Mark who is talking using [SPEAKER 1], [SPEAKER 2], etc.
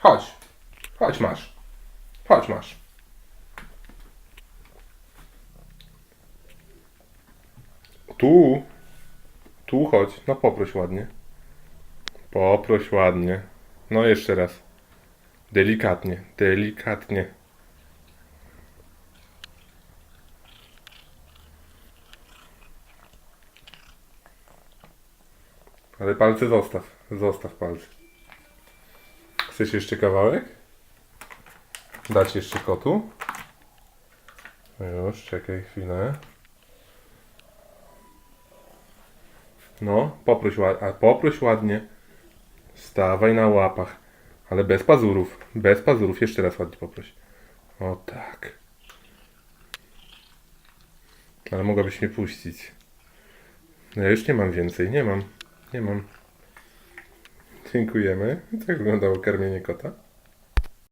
[SPEAKER 1] Chodź. Chodź masz. Chodź masz. Tu. Tu chodź. No poproś ładnie. Poproś ładnie. No jeszcze raz. Delikatnie. Delikatnie. Ale palce zostaw. Zostaw palce. Chcesz jeszcze kawałek? Dać jeszcze kotu? Już, czekaj chwilę. No, poproś ładnie. Stawaj na łapach. Ale bez pazurów. Bez pazurów. Jeszcze raz ładnie poproś. O tak. Ale mogłabyś mnie puścić. No ja już nie mam więcej. Nie mam. Nie mam. Dziękujemy. Tak wyglądało karmienie kota.